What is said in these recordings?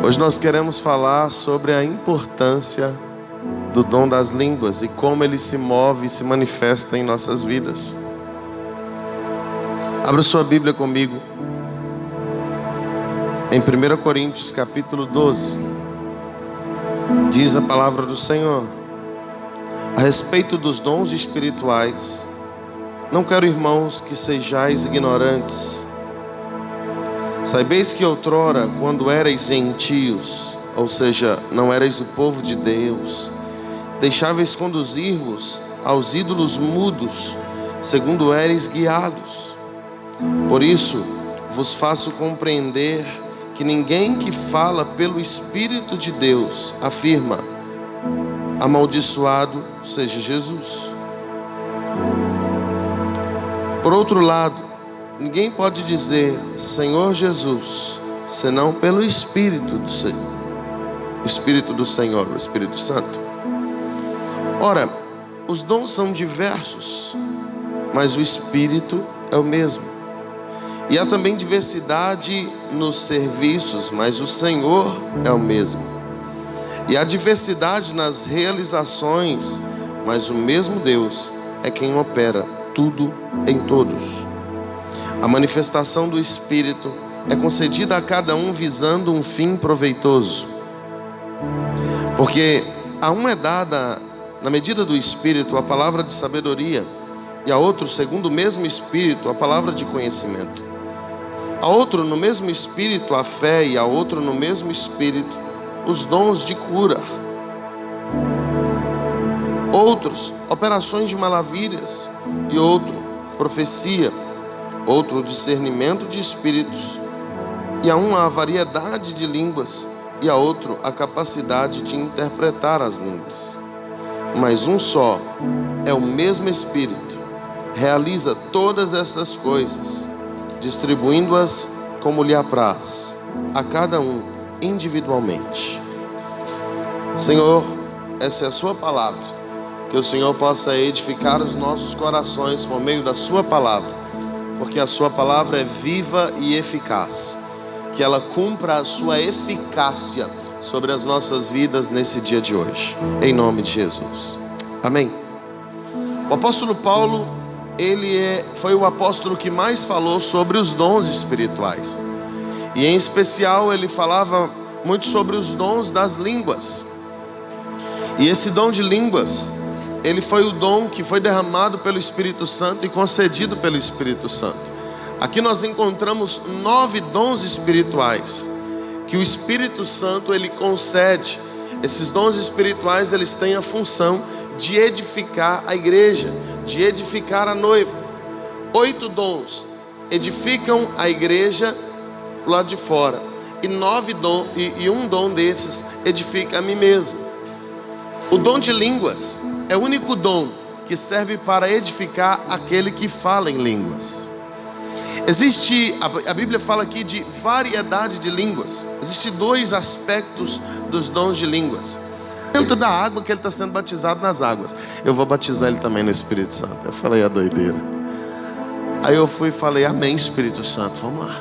Hoje nós queremos falar sobre a importância do dom das línguas e como ele se move e se manifesta em nossas vidas. Abra sua Bíblia comigo em 1 Coríntios capítulo 12. Diz a palavra do Senhor a respeito dos dons espirituais: não quero, irmãos, que sejais ignorantes. Saibeis que outrora, quando erais gentios, ou seja, não erais o povo de Deus, deixáveis conduzir-vos aos ídolos mudos, segundo erais guiados. Por isso vos faço compreender que ninguém que fala pelo Espírito de Deus afirma: amaldiçoado seja Jesus. Por outro lado, ninguém pode dizer Senhor Jesus, senão pelo Espírito do Senhor, o Espírito do Senhor, o Espírito Santo. Ora, os dons são diversos, mas o Espírito é o mesmo. E há também diversidade nos serviços, mas o Senhor é o mesmo. E há diversidade nas realizações, mas o mesmo Deus é quem opera tudo em todos. A manifestação do Espírito é concedida a cada um visando um fim proveitoso. Porque a um é dada, na medida do Espírito, a palavra de sabedoria, e a outro, segundo o mesmo Espírito, a palavra de conhecimento. A outro, no mesmo Espírito, a fé, e a outro, no mesmo Espírito, os dons de cura. Outros, operações de maravilhas, e outro, profecia. Outro, discernimento de espíritos. E a um, a variedade de línguas, e a outro, a capacidade de interpretar as línguas. Mas um só é o mesmo Espírito, realiza todas essas coisas, distribuindo-as como lhe apraz, a cada um individualmente. Senhor, essa é a sua palavra. Que o Senhor possa edificar os nossos corações por meio da sua palavra, porque a sua palavra é viva e eficaz. Que ela cumpra a sua eficácia sobre as nossas vidas nesse dia de hoje, em nome de Jesus, amém. O apóstolo Paulo, foi o apóstolo que mais falou sobre os dons espirituais. E em especial ele falava muito sobre os dons das línguas. E esse dom de línguas, ele foi o dom que foi derramado pelo Espírito Santo e concedido pelo Espírito Santo. Aqui nós encontramos 9 dons espirituais que o Espírito Santo ele concede. Esses dons espirituais, eles têm a função de edificar a igreja, de edificar a noiva. 8 dons edificam a igreja do lado de fora, e um dom desses edifica a mim mesmo. O dom de línguas é o único dom que serve para edificar aquele que fala em línguas. A Bíblia fala aqui de variedade de línguas. Existem 2 aspectos dos dons de línguas. Dentro da água que ele está sendo batizado nas águas, eu vou batizar ele também no Espírito Santo. Eu falei, a doideira. Aí eu fui e falei, amém, Espírito Santo, vamos lá.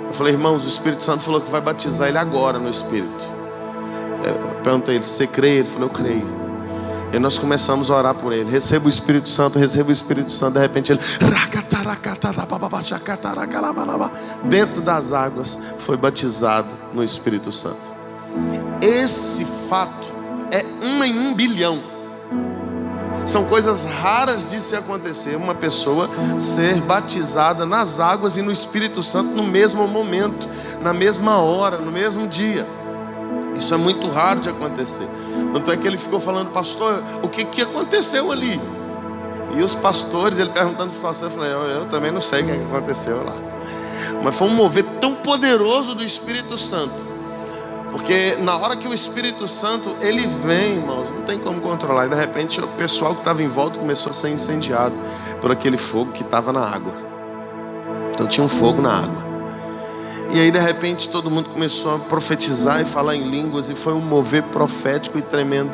Eu falei, irmãos, o Espírito Santo falou que vai batizar ele agora no Espírito. Eu perguntei ele, você crê? Ele falou, eu creio. E nós começamos a orar por ele. Receba o Espírito Santo, receba o Espírito Santo. De repente ele, dentro das águas, foi batizado no Espírito Santo. Esse fato é 1 em 1 bilhão. São coisas raras de se acontecer, uma pessoa ser batizada nas águas e no Espírito Santo no mesmo momento, na mesma hora, no mesmo dia. Isso é muito raro de acontecer. Tanto é que ele ficou falando, pastor, o que aconteceu ali? E os pastores, ele perguntando para o pastor, eu falei, eu também não sei o que aconteceu lá. Mas foi um mover tão poderoso do Espírito Santo. Porque na hora que o Espírito Santo, ele vem, irmãos, não tem como controlar. E de repente o pessoal que estava em volta começou a ser incendiado por aquele fogo que estava na água. Então tinha um fogo na água. E aí de repente todo mundo começou a profetizar e falar em línguas. E foi um mover profético e tremendo.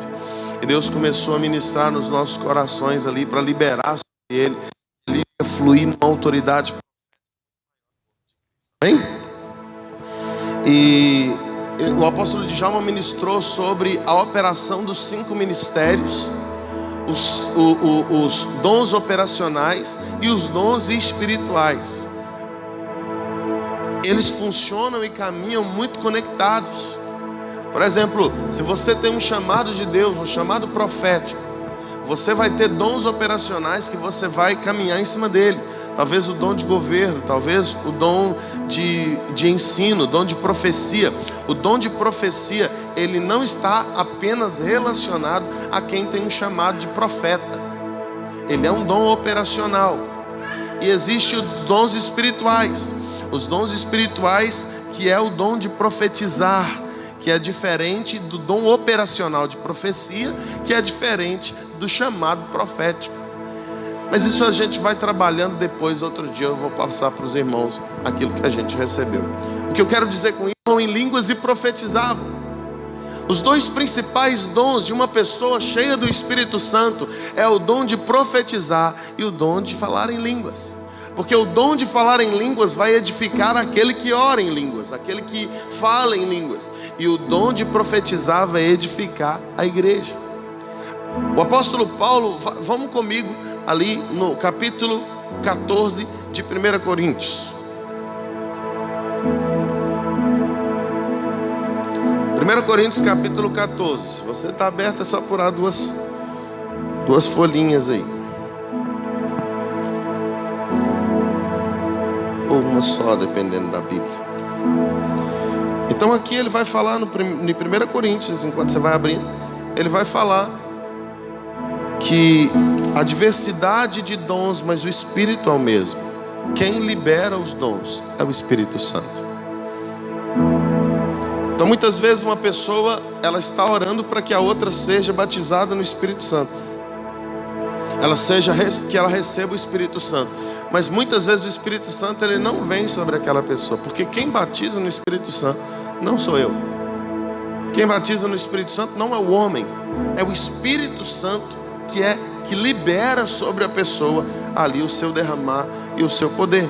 E Deus começou a ministrar nos nossos corações ali para liberar sobre ele. Ele ia fluir numa autoridade. Amém? E o o apóstolo Djalma ministrou sobre a operação dos 5 ministérios, os dons operacionais e os dons espirituais. Eles funcionam e caminham muito conectados. Por exemplo, se você tem um chamado de Deus, um chamado profético, você vai ter dons operacionais que você vai caminhar em cima dele. Talvez o dom de governo, talvez o dom de ensino, o dom de profecia. O dom de profecia, ele não está apenas relacionado a quem tem um chamado de profeta. Ele é um dom operacional. E existem os dons espirituais. Os dons espirituais, que é o dom de profetizar, que é diferente do dom operacional de profecia, que é diferente do chamado profético. Mas isso a gente vai trabalhando depois. Outro dia eu vou passar para os irmãos aquilo que a gente recebeu. O que eu quero dizer com isso, em línguas e profetizavam. Os 2 principais dons de uma pessoa cheia do Espírito Santo é o dom de profetizar e o dom de falar em línguas. Porque o dom de falar em línguas vai edificar aquele que ora em línguas, aquele que fala em línguas. E o dom de profetizar vai edificar a igreja. O apóstolo Paulo, vamos comigo ali no capítulo 14 de 1 Coríntios. 1 Coríntios capítulo 14. Se você está aberto, é só apurar duas folhinhas aí. Ou uma só, dependendo da Bíblia. Então aqui ele vai falar em 1 Coríntios, enquanto você vai abrindo, ele vai falar que a diversidade de dons, mas o Espírito é o mesmo. Quem libera os dons é o Espírito Santo. Então muitas vezes uma pessoa, ela está orando para que a outra seja batizada no Espírito Santo, que ela receba o Espírito Santo. Mas muitas vezes o Espírito Santo, ele não vem sobre aquela pessoa, porque quem batiza no Espírito Santo não sou eu. Quem batiza no Espírito Santo não é o homem, é o Espírito Santo que libera sobre a pessoa ali o seu derramar e o seu poder.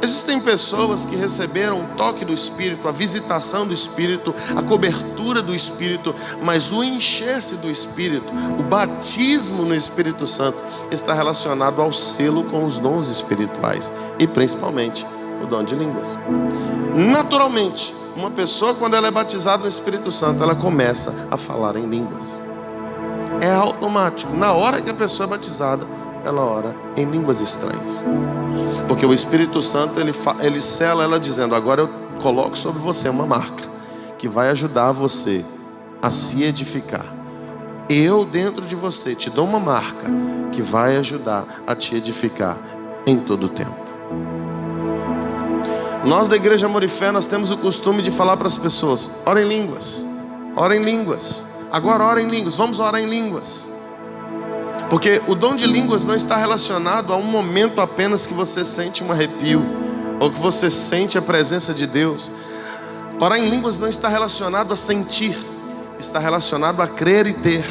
Existem pessoas que receberam o toque do Espírito, a visitação do Espírito, a cobertura do Espírito, mas o encher-se do Espírito, o batismo no Espírito Santo, está relacionado ao selo com os dons espirituais e principalmente o dom de línguas. Naturalmente, uma pessoa, quando ela é batizada no Espírito Santo, ela começa a falar em línguas. É automático. Na hora que a pessoa é batizada, ela ora em línguas estranhas. Porque o Espírito Santo, ele sela ela dizendo: agora eu coloco sobre você uma marca que vai ajudar você a se edificar. Eu dentro de você te dou uma marca que vai ajudar a te edificar em todo o tempo. Nós da Igreja Amor e Fé, nós temos o costume de falar para as pessoas: ora em línguas, ora em línguas. Agora ora em línguas, vamos orar em línguas. Porque o dom de línguas não está relacionado a um momento apenas que você sente um arrepio, ou que você sente a presença de Deus. Orar em línguas não está relacionado a sentir, está relacionado a crer e ter.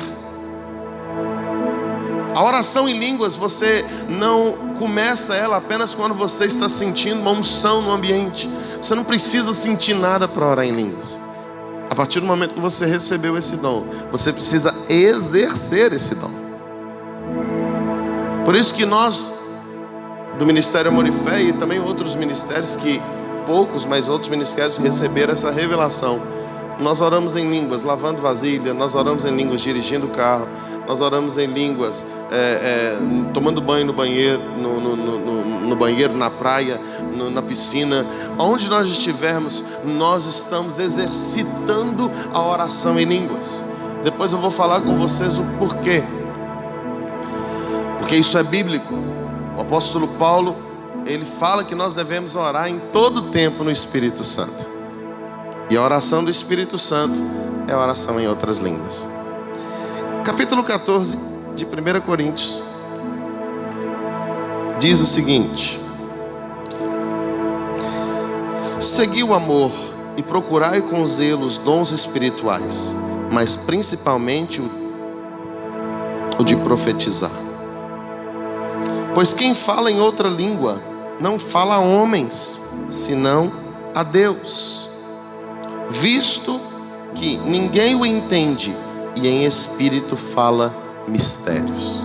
A oração em línguas, você não começa ela apenas quando você está sentindo uma unção no ambiente. Você não precisa sentir nada para orar em línguas. A partir do momento que você recebeu esse dom, você precisa exercer esse dom. Por isso que nós, do Ministério Amor e Fé, e também outros ministérios, que poucos, mas outros ministérios receberam essa revelação, nós oramos em línguas lavando vasilha, nós oramos em línguas dirigindo o carro, nós oramos em línguas tomando banho no banheiro, no banheiro, na praia, na piscina. Onde nós estivermos, nós estamos exercitando a oração em línguas. Depois eu vou falar com vocês o porquê. Porque isso é bíblico. O apóstolo Paulo, ele fala que nós devemos orar em todo tempo no Espírito Santo. E a oração do Espírito Santo é a oração em outras línguas. Capítulo 14 de 1 Coríntios diz o seguinte: segui o amor e procurai com zelo os dons espirituais, mas principalmente o de profetizar. Pois quem fala em outra língua não fala a homens, senão a Deus, visto que ninguém o entende e em espírito fala mistérios.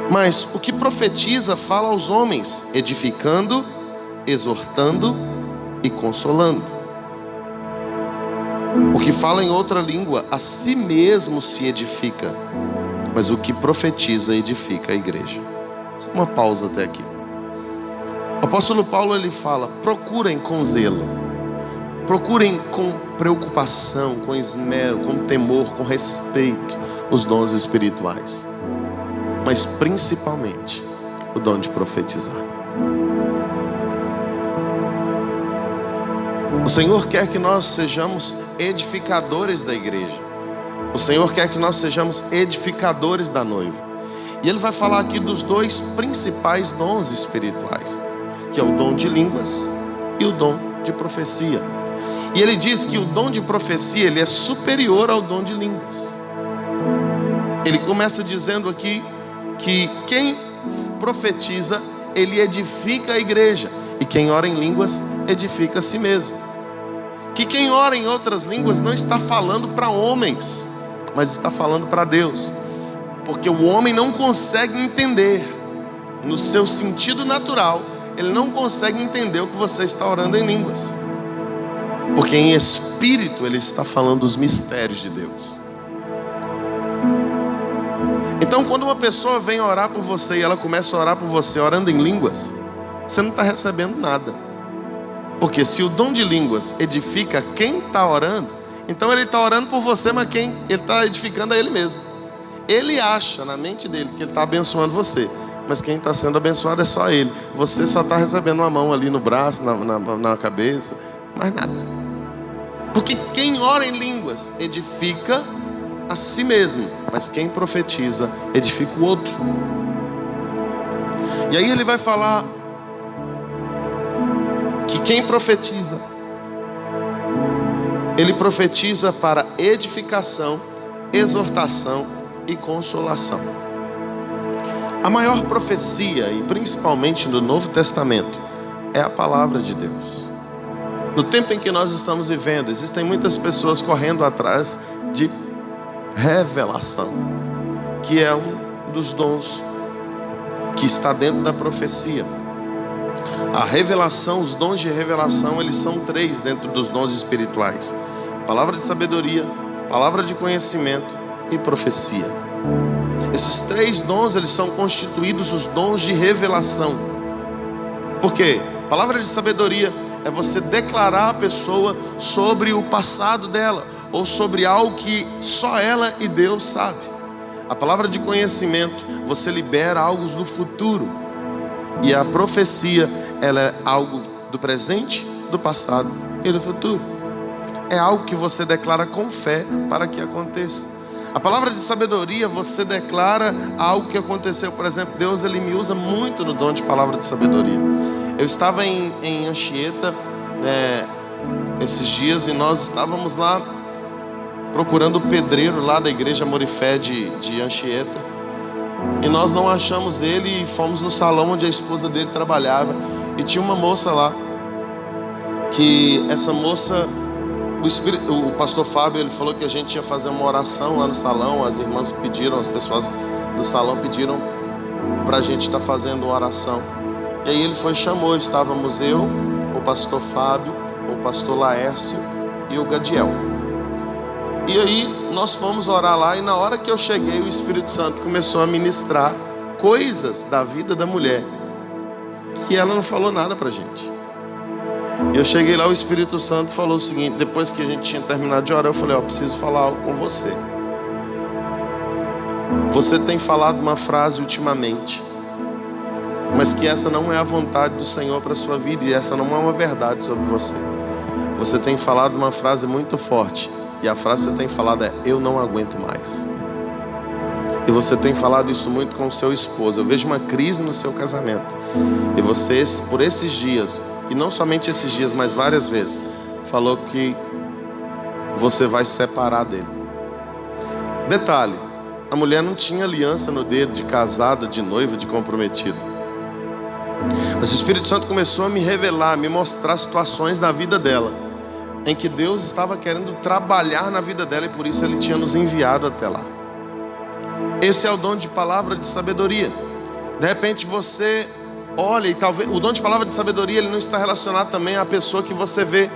Mas o que profetiza fala aos homens, edificando, exortando e consolando. O que fala em outra língua, a si mesmo se edifica. Mas o que profetiza, edifica a igreja. Uma pausa até aqui. O apóstolo Paulo, ele fala: procurem com zelo, procurem com preocupação, com esmero, com temor, com respeito os dons espirituais, mas principalmente o dom de profetizar. O Senhor quer que nós sejamos edificadores da igreja. O Senhor quer que nós sejamos edificadores da noiva. E Ele vai falar aqui dos dois principais dons espirituais, que é o dom de línguas e o dom de profecia. E Ele diz que o dom de profecia, ele é superior ao dom de línguas. Ele começa dizendo aqui que quem profetiza, ele edifica a igreja, e quem ora em línguas, edifica a si mesmo. Que quem ora em outras línguas não está falando para homens, mas está falando para Deus, porque o homem não consegue entender, no seu sentido natural, ele não consegue entender o que você está orando em línguas, porque em espírito ele está falando os mistérios de Deus. Então, quando uma pessoa vem orar por você e ela começa a orar por você orando em línguas, você não está recebendo nada. Porque se o dom de línguas edifica quem está orando, então ele está orando por você, mas quem ele está edificando é ele mesmo. Ele acha na mente dele que ele está abençoando você, mas quem está sendo abençoado é só ele. Você só está recebendo uma mão ali no braço, na cabeça, mais nada. Porque quem ora em línguas edifica a si mesmo, mas quem profetiza edifica o outro. E aí ele vai falar que quem profetiza, ele profetiza para edificação, exortação e consolação. A maior profecia, e principalmente no Novo Testamento, é a palavra de Deus. No tempo em que nós estamos vivendo, existem muitas pessoas correndo atrás de revelação, que é um dos dons que está dentro da profecia. A revelação, os dons de revelação, eles são 3 dentro dos dons espirituais: palavra de sabedoria, palavra de conhecimento e profecia. Esses 3 dons, eles são constituídos os dons de revelação. Por quê? Palavra de sabedoria é você declarar a pessoa sobre o passado dela, ou sobre algo que só ela e Deus sabe. A palavra de conhecimento, você libera algo do futuro. E a profecia, ela é algo do presente, do passado e do futuro. É algo que você declara com fé para que aconteça. A palavra de sabedoria, você declara algo que aconteceu. Por exemplo, Deus, ele me usa muito no dom de palavra de sabedoria. Eu estava em Anchieta esses dias, e nós estávamos lá procurando o pedreiro lá da igreja Amor e Fé de Anchieta. E nós não achamos ele, e fomos no salão onde a esposa dele trabalhava. E tinha uma moça lá, que essa moça, o pastor Fábio, ele falou que a gente ia fazer uma oração lá no salão. As irmãs pediram, as pessoas do salão pediram para a gente estar fazendo uma oração. E aí ele chamou, estávamos eu, o pastor Fábio, o pastor Laércio e o Gadiel. E aí nós fomos orar lá, e na hora que eu cheguei, o Espírito Santo começou a ministrar coisas da vida da mulher que ela não falou nada pra gente. E eu cheguei lá, o Espírito Santo falou o seguinte: depois que a gente tinha terminado de orar, eu falei: preciso falar algo com você. Você tem falado uma frase ultimamente, mas que essa não é a vontade do Senhor para a sua vida, e essa não é uma verdade sobre você. Você tem falado uma frase muito forte, e a frase que você tem falado é: eu não aguento mais. E você tem falado isso muito com o seu esposo. Eu vejo uma crise no seu casamento. E você, por esses dias, e não somente esses dias, mas várias vezes, falou que você vai se separar dele. Detalhe: a mulher não tinha aliança no dedo de casado, de noivo, de comprometido. Mas o Espírito Santo começou a me revelar, a me mostrar situações da vida dela, em que Deus estava querendo trabalhar na vida dela e por isso Ele tinha nos enviado até lá. Esse é o dom de palavra de sabedoria. De repente você olha e talvez o dom de palavra de sabedoria ele não está relacionado também à pessoa que você vê.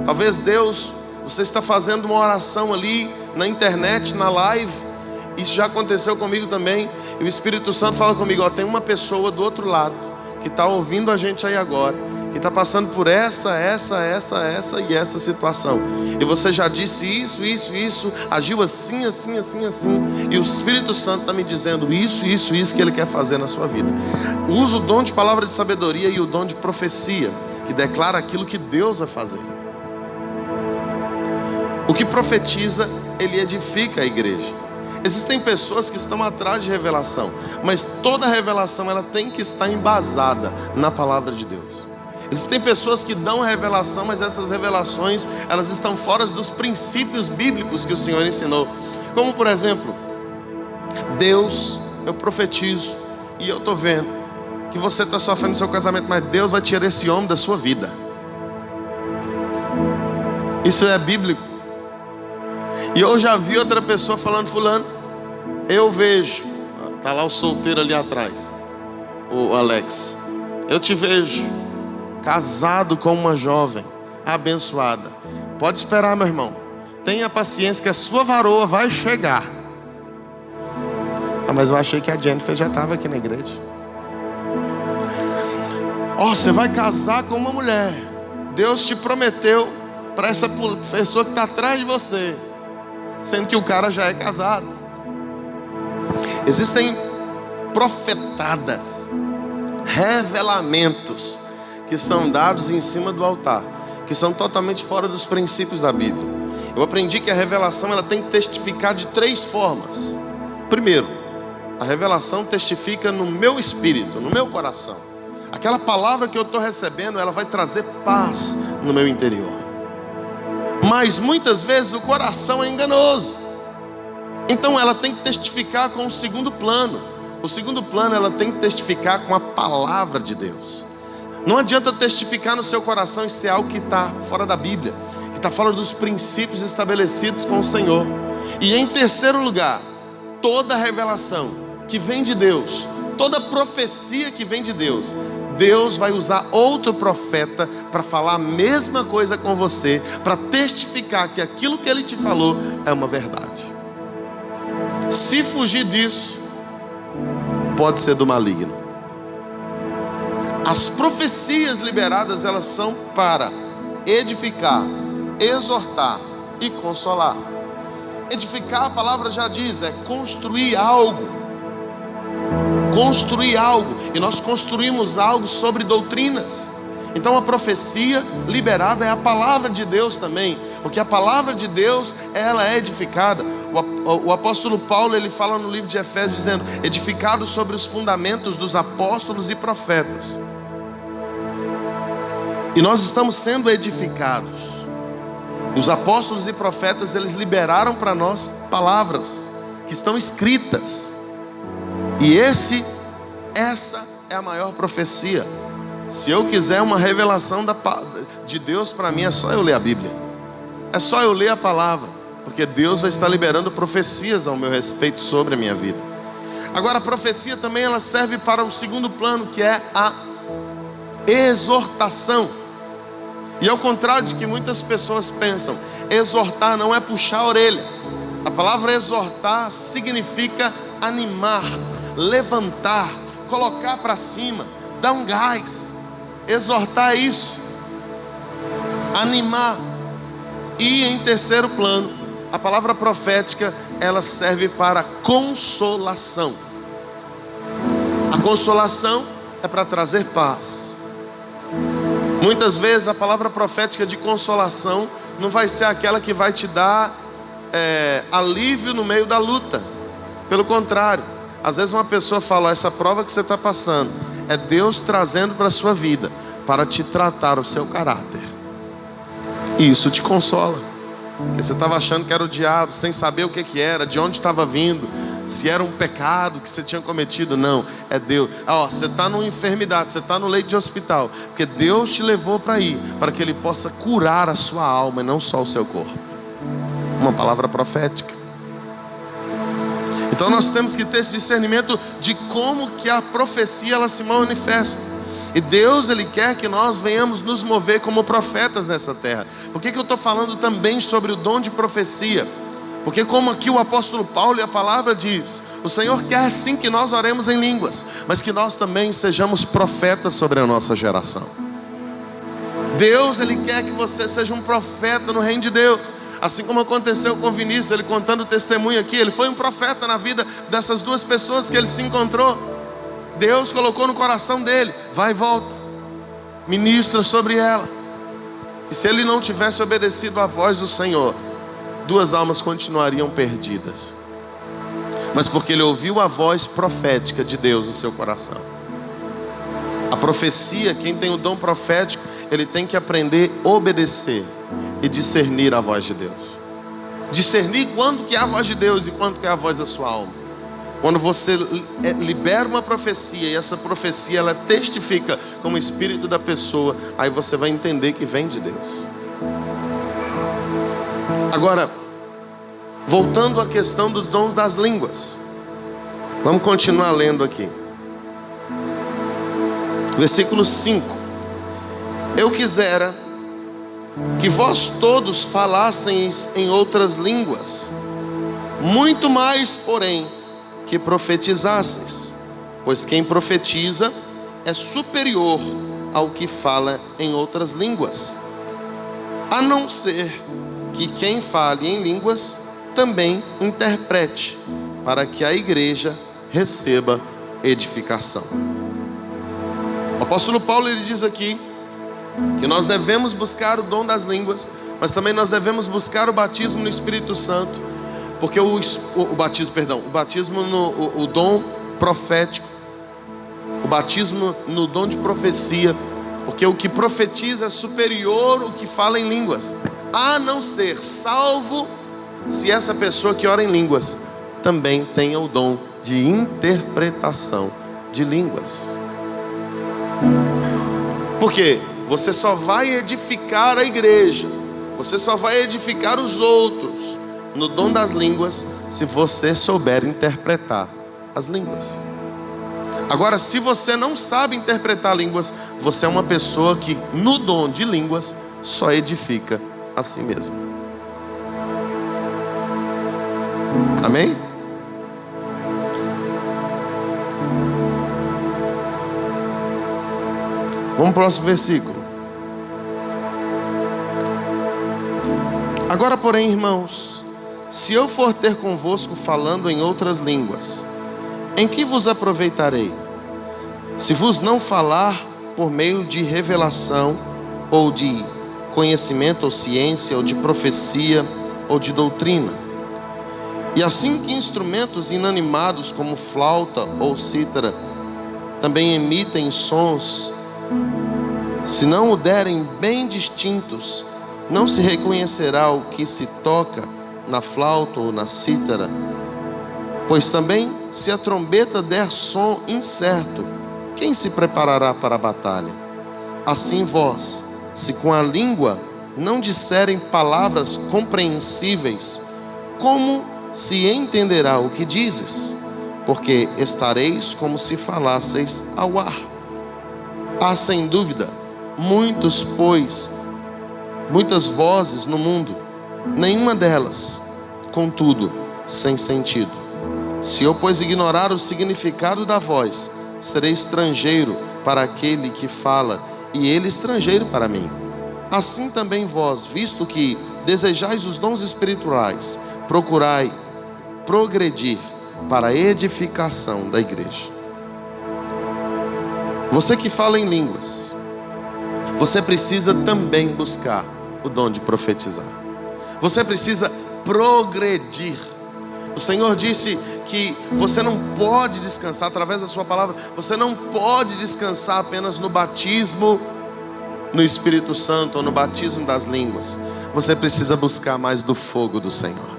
Talvez Deus, você está fazendo uma oração ali na internet, na live. Isso já aconteceu comigo também. E o Espírito Santo fala comigo, tem uma pessoa do outro lado que está ouvindo a gente aí agora, que está passando por essa e essa situação. E você já disse isso, agiu assim. E o Espírito Santo está me dizendo isso que Ele quer fazer na sua vida. Usa o dom de palavra de sabedoria e o dom de profecia, que declara aquilo que Deus vai fazer. O que profetiza, ele edifica a igreja. Existem pessoas que estão atrás de revelação, mas toda revelação ela tem que estar embasada na palavra de Deus. Existem pessoas que dão revelação, mas essas revelações elas estão fora dos princípios bíblicos que o Senhor ensinou. Como por exemplo, Deus, eu profetizo e eu estou vendo que você está sofrendo no seu casamento, mas Deus vai tirar esse homem da sua vida. Isso é bíblico. E eu já vi outra pessoa falando, fulano, eu vejo, está lá o solteiro ali atrás, o Alex, eu te vejo casado com uma jovem abençoada. Pode esperar, meu irmão, tenha paciência que a sua varoa vai chegar. Mas eu achei que a Jennifer já estava aqui na igreja. Você vai casar com uma mulher, Deus te prometeu para essa pessoa que está atrás de você, sendo que o cara já é casado. Existem profetadas, revelamentos que são dados em cima do altar, que são totalmente fora dos princípios da Bíblia. Eu aprendi que a revelação ela tem que testificar de 3 formas. Primeiro, a revelação testifica no meu espírito, no meu coração. Aquela palavra que eu estou recebendo, ela vai trazer paz no meu interior. Mas muitas vezes o coração é enganoso. Então ela tem que testificar com o segundo plano. O segundo plano ela tem que testificar com a palavra de Deus. Não adianta testificar no seu coração e ser algo que está fora da Bíblia, que está fora dos princípios estabelecidos com o Senhor. E em terceiro lugar, toda revelação que vem de Deus, toda profecia que vem de Deus, Deus vai usar outro profeta para falar a mesma coisa com você, para testificar que aquilo que Ele te falou é uma verdade. Se fugir disso, pode ser do maligno. As profecias liberadas, elas são para edificar, exortar e consolar. Edificar, a palavra já diz, é construir algo. Construir algo, e nós construímos algo sobre doutrinas. Então a profecia liberada é a palavra de Deus também, porque a palavra de Deus ela é edificada. O apóstolo Paulo ele fala no livro de Efésios dizendo, edificado sobre os fundamentos dos apóstolos e profetas. E nós estamos sendo edificados. Os apóstolos e profetas eles liberaram para nós palavras que estão escritas. E essa é a maior profecia. Se eu quiser uma revelação de Deus para mim, é só eu ler a Bíblia. É só eu ler a palavra, porque Deus vai estar liberando profecias ao meu respeito sobre a minha vida. Agora a profecia também ela serve para o segundo plano, que é a exortação. E ao contrário de que muitas pessoas pensam, exortar não é puxar a orelha. A palavra exortar significa animar, levantar, colocar para cima, dar um gás. Exortar é isso, animar. E em terceiro plano, a palavra profética ela serve para consolação. A consolação é para trazer paz. Muitas vezes a palavra profética de consolação não vai ser aquela que vai te dar alívio no meio da luta. Pelo contrário, às vezes uma pessoa fala, essa prova que você está passando é Deus trazendo para a sua vida para te tratar o seu caráter. E isso te consola, porque você estava achando que era o diabo, sem saber o que era, de onde estava vindo. se era um pecado que você tinha cometido. Não, é Deus. Você está numa enfermidade, você está no leito de hospital, porque Deus te levou para ir, para que Ele possa curar a sua alma e não só o seu corpo. Uma palavra profética. Então nós temos que ter esse discernimento de como que a profecia ela se manifesta. E Deus, Ele quer que nós venhamos nos mover como profetas nessa terra. Por que eu estou falando também sobre o dom de profecia? Porque como aqui o apóstolo Paulo e a palavra diz, o Senhor quer sim que nós oremos em línguas, mas que nós também sejamos profetas sobre a nossa geração. Deus, Ele quer que você seja um profeta no reino de Deus. Assim como aconteceu com Vinícius, ele contando o testemunho aqui, ele foi um profeta na vida dessas duas pessoas que ele se encontrou. Deus colocou no coração dele, vai e volta, ministra sobre ela. E se ele não tivesse obedecido à voz do Senhor, duas almas continuariam perdidas. Mas porque ele ouviu a voz profética de Deus no seu coração. A profecia, quem tem o dom profético, ele tem que aprender a obedecer e discernir a voz de Deus. Discernir quando que é a voz de Deus e quando que é a voz da sua alma. Quando você libera uma profecia e essa profecia ela testifica como o espírito da pessoa, aí você vai entender que vem de Deus. Agora, voltando à questão dos dons das línguas, vamos continuar lendo aqui. Versículo 5. Eu quisera que vós todos falasseis em outras línguas, muito mais, porém, que profetizasseis, pois quem profetiza é superior ao que fala em outras línguas, a não ser que quem fale em línguas também interprete, para que a igreja receba edificação. O apóstolo Paulo ele diz aqui que nós devemos buscar o dom das línguas, mas também nós devemos buscar o batismo no Espírito Santo, porque o dom profético, o batismo no dom de profecia, porque o que profetiza é superior ao que fala em línguas, a não ser, salvo se essa pessoa que ora em línguas também tenha o dom de interpretação de línguas. Por quê? Você só vai edificar a igreja, você só vai edificar os outros no dom das línguas se você souber interpretar as línguas. Agora, se você não sabe interpretar línguas, você é uma pessoa que no dom de línguas só edifica a si mesmo. Amém? Vamos para o próximo versículo. Agora, porém, irmãos, se eu for ter convosco falando em outras línguas, em que vos aproveitarei? Se vos não falar por meio de revelação, ou de conhecimento, ou ciência, ou de profecia, ou de doutrina. E assim que instrumentos inanimados como flauta ou cítara também emitem sons, se não o derem bem distintos, não se reconhecerá o que se toca na flauta ou na cítara. Pois também, se a trombeta der som incerto, quem se preparará para a batalha? Assim vós, se com a língua não disserem palavras compreensíveis, como se entenderá o que dizes? Porque estareis como se falasseis ao ar. Há sem dúvida muitas vozes no mundo, nenhuma delas, contudo, sem sentido. Se eu, pois, ignorar o significado da voz, serei estrangeiro para aquele que fala, e ele estrangeiro para mim. Assim também vós, visto que desejais os dons espirituais, procurai progredir para a edificação da igreja. Você que fala em línguas, você precisa também buscar o dom de profetizar. Você precisa progredir. O Senhor disse que você não pode descansar através da sua palavra. Você não pode descansar apenas no batismo no Espírito Santo ou no batismo das línguas. Você precisa buscar mais do fogo do Senhor.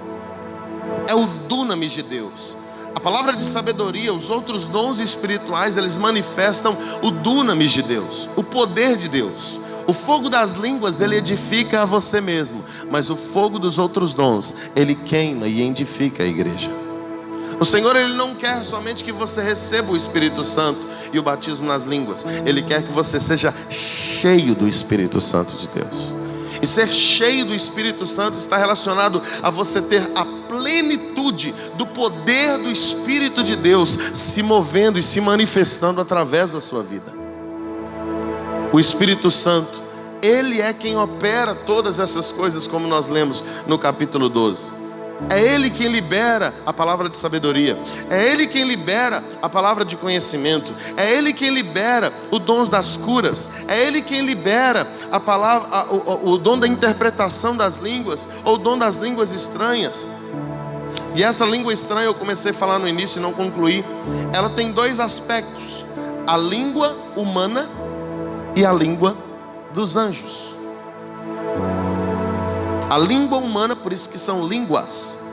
É o dunamis de Deus. A palavra de sabedoria, os outros dons espirituais, eles manifestam o dunamis de Deus, o poder de Deus. O fogo das línguas, ele edifica a você mesmo, mas o fogo dos outros dons, ele queima e edifica a igreja. O Senhor, ele não quer somente que você receba o Espírito Santo e o batismo nas línguas. Ele quer que você seja cheio do Espírito Santo de Deus. E ser cheio do Espírito Santo está relacionado a você ter a plenitude do poder do Espírito de Deus se movendo e se manifestando através da sua vida. O Espírito Santo, Ele é quem opera todas essas coisas, como nós lemos no capítulo 12. É Ele quem libera a palavra de sabedoria. É Ele quem libera a palavra de conhecimento. É Ele quem libera o dom das curas. É Ele quem libera a palavra, o dom da interpretação das línguas, ou o dom das línguas estranhas. E essa língua estranha, eu comecei a falar no início e não concluí. Ela tem dois aspectos: a língua humana e a língua dos anjos. A língua humana, por isso que são línguas,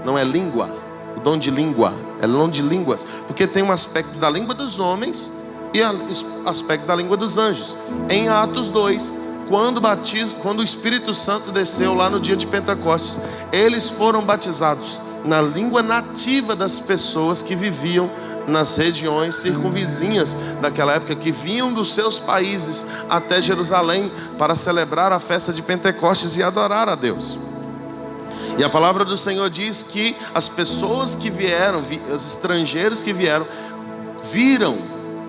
não é língua. O dom de língua é dom de línguas, porque tem um aspecto da língua dos homens e o aspecto da língua dos anjos. Em Atos 2, quando o Espírito Santo desceu lá no dia de Pentecostes, eles foram batizados na língua nativa das pessoas que viviam nas regiões circunvizinhas daquela época, que vinham dos seus países até Jerusalém para celebrar a festa de Pentecostes e adorar a Deus. E a palavra do Senhor diz que as pessoas que vieram, os estrangeiros que vieram, viram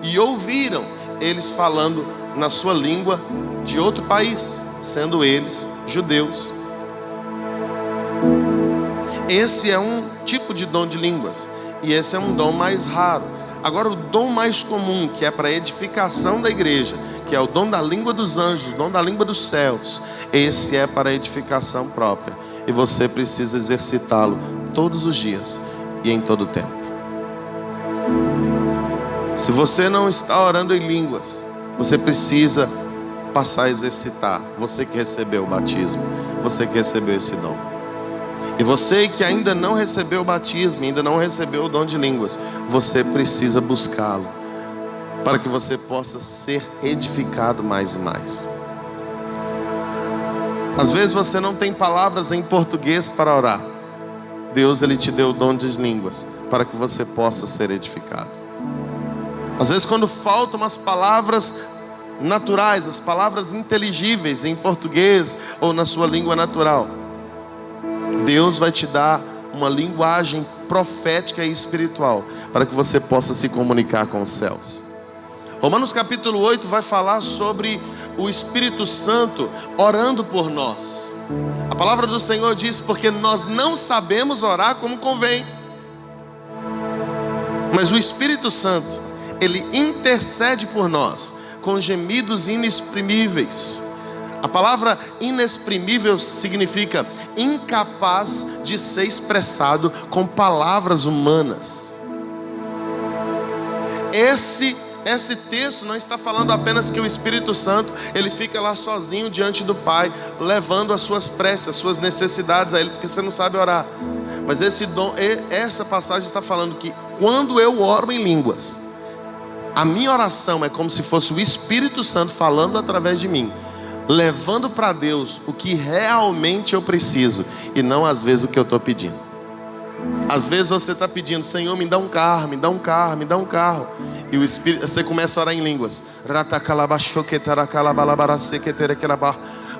e ouviram eles falando na sua língua de outro país, sendo eles judeus. Esse é um tipo de dom de línguas, e esse é um dom mais raro. Agora, o dom mais comum, que é para a edificação da igreja, que é o dom da língua dos anjos, o dom da língua dos céus, esse é para a edificação própria, e você precisa exercitá-lo todos os dias e em todo o tempo. Se você não está orando em línguas, você precisa passar a exercitar. Você que recebeu o batismo, você que recebeu esse dom. E você que ainda não recebeu o batismo, ainda não recebeu o dom de línguas, você precisa buscá-lo, para que você possa ser edificado mais e mais. Às vezes você não tem palavras em português para orar. Deus, Ele te deu o dom de línguas, para que você possa ser edificado. Às vezes, quando faltam as palavras naturais, as palavras inteligíveis em português ou na sua língua natural, Deus vai te dar uma linguagem profética e espiritual, para que você possa se comunicar com os céus. Romanos capítulo 8 vai falar sobre o Espírito Santo orando por nós. A palavra do Senhor diz: porque nós não sabemos orar como convém, mas o Espírito Santo, Ele intercede por nós com gemidos inexprimíveis. A palavra inexprimível significa incapaz de ser expressado com palavras humanas. Esse texto não está falando apenas que o Espírito Santo, ele fica lá sozinho diante do Pai, levando as suas preces, as suas necessidades a Ele, porque você não sabe orar. Mas essa passagem está falando que quando eu oro em línguas, a minha oração é como se fosse o Espírito Santo falando através de mim, levando para Deus o que realmente eu preciso, e não às vezes o que eu estou pedindo. Às vezes você está pedindo: Senhor, me dá um carro, me dá um carro, me dá um carro. E o Espírito, você começa a orar em línguas.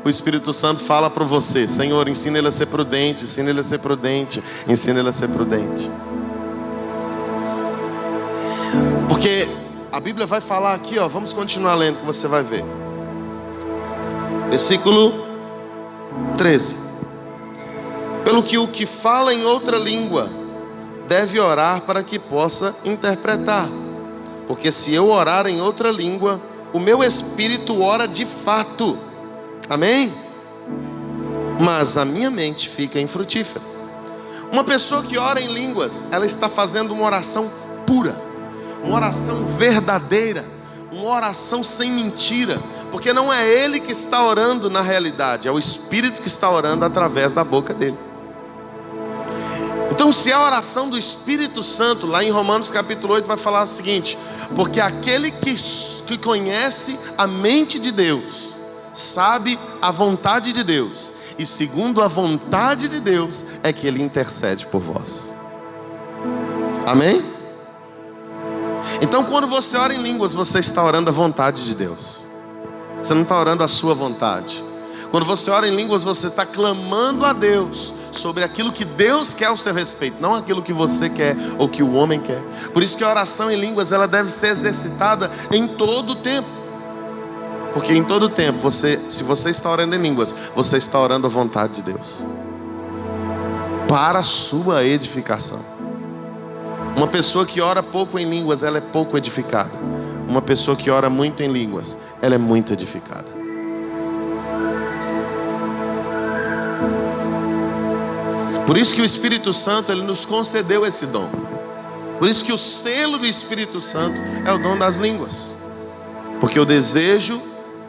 O Espírito Santo fala para você: Senhor, ensina ele a ser prudente, ensina ele a ser prudente, ensina ele a ser prudente. Porque a Bíblia vai falar aqui, ó, vamos continuar lendo que você vai ver. Versículo 13. Pelo que o que fala em outra língua deve orar para que possa interpretar. Porque se eu orar em outra língua, o meu espírito ora de fato. Amém? Mas a minha mente fica infrutífera. Uma pessoa que ora em línguas, ela está fazendo uma oração pura, uma oração verdadeira, uma oração sem mentira, porque não é ele que está orando na realidade, é o Espírito que está orando através da boca dele. Então, Então, se é a oração do Espírito Santo, lá em Romanos capítulo 8 vai falar o seguinte: porque aquele que conhece a mente de Deus, sabe a vontade de Deus, e segundo a vontade de Deus é que Ele intercede por vós. Amém? Então, quando você ora em línguas, você está orando a vontade de Deus. Você não está orando a sua vontade. Quando você ora em línguas, você está clamando a Deus sobre aquilo que Deus quer ao seu respeito, não aquilo que você quer ou que o homem quer. Por isso que a oração em línguas, ela deve ser exercitada em todo o tempo. Porque em todo o tempo, se você está orando em línguas, você está orando a vontade de Deus, para a sua edificação. Uma pessoa que ora pouco em línguas, ela é pouco edificada. Uma pessoa que ora muito em línguas, ela é muito edificada. Por isso que o Espírito Santo, Ele nos concedeu esse dom. Por isso que o selo do Espírito Santo é o dom das línguas. Porque o desejo,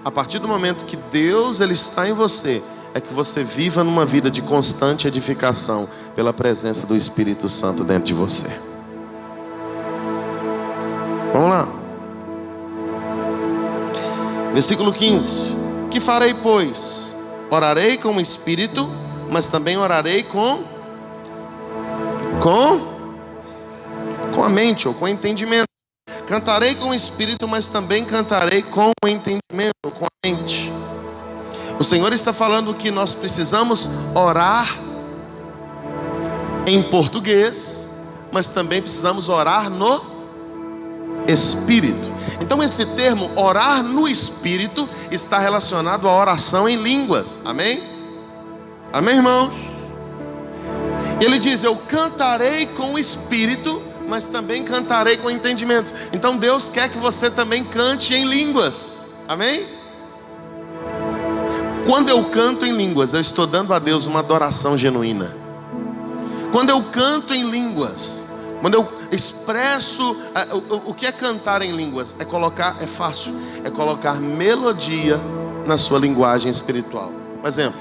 a partir do momento que Deus Ele está em você, é que você viva numa vida de constante edificação pela presença do Espírito Santo dentro de você. Vamos lá. Versículo 15. Que farei, pois? Orarei com o Espírito, mas também orarei com a mente, ou com o entendimento. Cantarei com o Espírito, mas também cantarei com o entendimento, ou com a mente. O Senhor está falando que nós precisamos orar em português, mas também precisamos orar no Espírito. Então esse termo orar no Espírito está relacionado à oração em línguas. Amém? Amém, irmãos? Ele diz: eu cantarei com o Espírito, mas também cantarei com entendimento. Então Deus quer que você também cante em línguas. Amém? Quando eu canto em línguas, eu estou dando a Deus uma adoração genuína. Quando eu canto em línguas, quando eu expresso, o que é cantar em línguas? É fácil, é colocar melodia na sua linguagem espiritual. Um exemplo.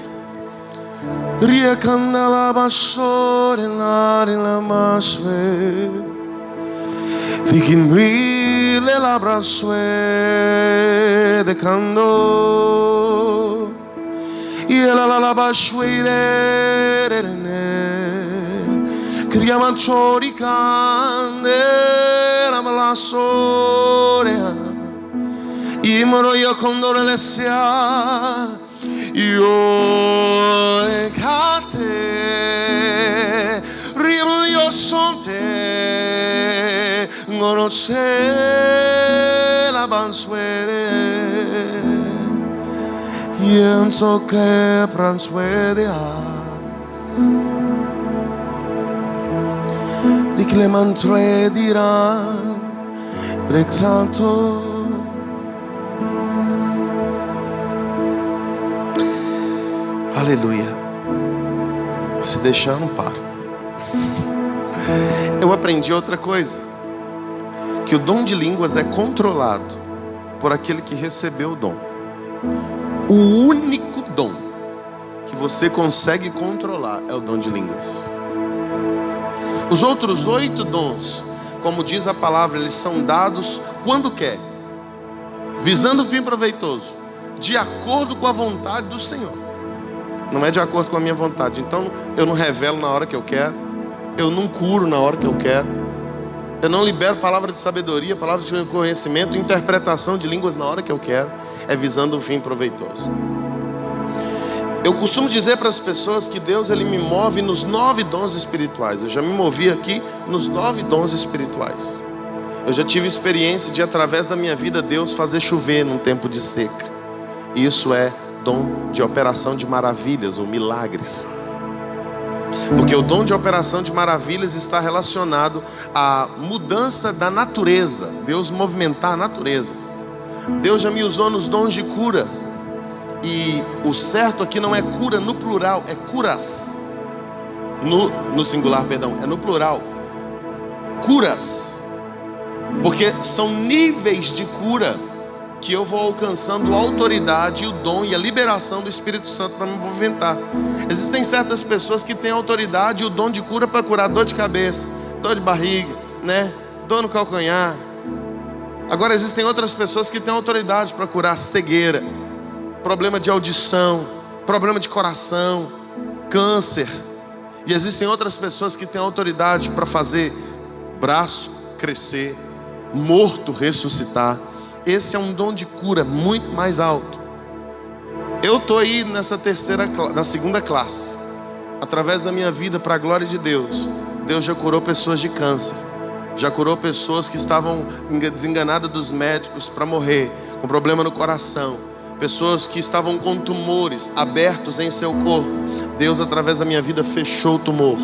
Criaman choricande la malasorea imoro io condore le sia io cate rimu io sonte ngoro se la bansuere yenso che pransuedea di Clemantre dirán Brexanto. Aleluia. Se deixar, não paro. Eu aprendi outra coisa, que o dom de línguas é controlado por aquele que recebeu o dom. O único dom que você consegue controlar é o dom de línguas. Os outros 8 dons, como diz a palavra, eles são dados quando quer, visando o fim proveitoso, de acordo com a vontade do Senhor. Não é de acordo com a minha vontade. Então eu não revelo na hora que eu quero, eu não curo na hora que eu quero, eu não libero palavra de sabedoria, palavra de conhecimento, interpretação de línguas na hora que eu quero. É visando um fim proveitoso. Eu costumo dizer para as pessoas que Deus, Ele me move nos 9 dons espirituais. Eu já me movi aqui nos 9 dons espirituais. Eu já tive experiência de, através da minha vida, Deus fazer chover num tempo de seca. Isso é dom de operação de maravilhas ou milagres. Porque o dom de operação de maravilhas está relacionado à mudança da natureza. Deus movimentar a natureza. Deus já me usou nos dons de cura. E o certo aqui não é cura no plural, é curas. No singular, perdão, é no plural. Curas. Porque são níveis de cura. que eu vou alcançando a autoridade, o dom e a liberação do Espírito Santo para me movimentar. Existem certas pessoas que têm autoridade e o dom de cura para curar dor de cabeça, dor de barriga, né? Dor no calcanhar. Agora existem outras pessoas que têm autoridade para curar cegueira, problema de audição, problema de coração, câncer. E existem outras pessoas que têm autoridade para fazer braço crescer, morto ressuscitar. Esse é um dom de cura muito mais alto. Eu estou aí na segunda classe. Através da minha vida, para a glória de Deus, Deus já curou pessoas de câncer, já curou pessoas que estavam desenganadas dos médicos para morrer, com problema no coração, pessoas que estavam com tumores abertos em seu corpo. Deus, através da minha vida, fechou o tumor.